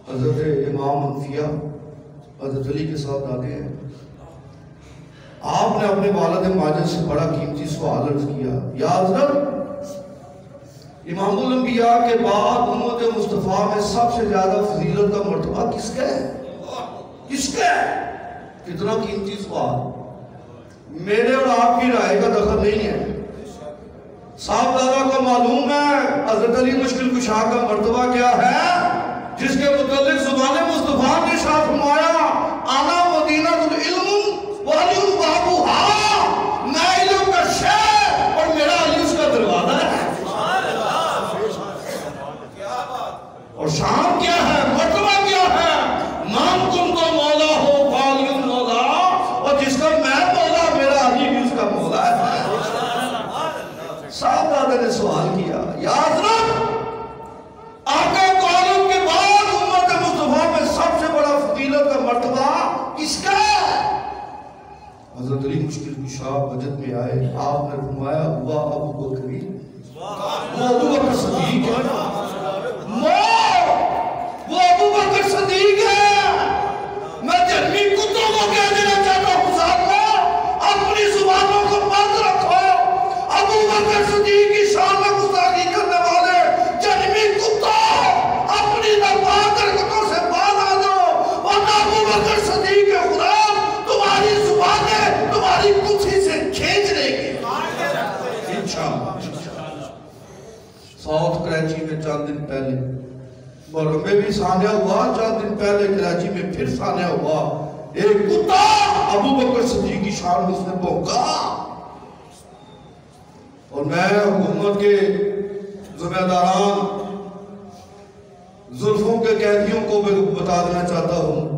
حضرت امام انفیاء حضرت علی کے ساتھ دادے ہیں. آپ نے اپنے والد ماجد سے بڑا قیمتی سوال عرض کیا، یا حضرت امام الانبیاء کے بعد امت مصطفیٰ میں سب سے زیادہ فضیلت کا مرتبہ کس کا ہے؟ کس کا ہے؟ کتنا قیمتی سوال. میرے اور آپ کی رائے کا دخل نہیں ہے. صاحب دادا کو معلوم ہے حضرت علی مشکل کشا کا مرتبہ کیا ہے، جس کے متعلق زبان مصطفیٰ نے ارشاد فرمایا انا مدینہ العلم وعلی بابوہا، میں علم کا شہر اور میرا علی اس کا دروازہ ہے. اور شان کیا ہے، مرتبہ کیا ہے، مان کن تو مولا ہو فعلی مولا، اور جس کا میں مولا میرا علی بھی اس کا مولا ہے. صاحب دادا نے سوال کیا، یا حضرت آقا کو عالم کے بعد امت مصطفیٰ میں سب سے بڑا فضیلت کا مرتبہ کس کا ہے؟ حضرت علی مشکل کشا بجت میں آئے. آپ نے فرمایا ہوا ابو بکر، وہ ابو بکر صدیق ہے، وہ ابو بکر صدیق ہے. میں جنمی کتوں کو کہہ دینا چاہتا ہوں، صاحب اپنی زبانوں کو بند رکھو. ابو بکر صدیق کی شان میں گستاخی کرنے والے جنمی کتوں، اپنی ناپاک حرکتوں سے باز آ جاؤ، ورنہ ابو بکر صدیق کے خدا تمہاری زبانیں تمہاری کچھی سے کھینچ لے گی انشاءاللہ. ساؤتھ کراچی میں چند دن پہلے، محرم میں بھی سانحہ ہوا، چند دن پہلے کراچی میں پھر سانحہ ہوا. ایک کتا ابو بکر صدیق کی شان میں اس نے بھونکا. اور میں حکومت کے ذمہ داران، زلفوں کے قیدیوں کو بھی بتا دینا چاہتا ہوں،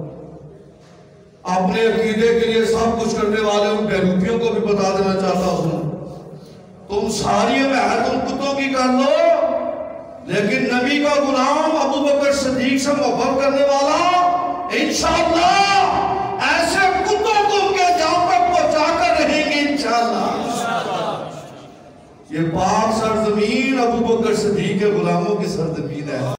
اپنے عقیدے کے لیے سب کچھ کرنے والے ان بیروتیوں کو بھی بتا دینا چاہتا ہوں، تم ساری محنت ان کتوں کی کر لو، لیکن نبی کا غلام ابو بکر صدیق سے محبت کرنے والا انشاءاللہ ایسے کتوں کو ان کے جام پر پہنچا کر رہیں گے انشاءاللہ. یہ پاک سرزمین ابو بکر صدیق کے غلاموں کی سرزمین ہے.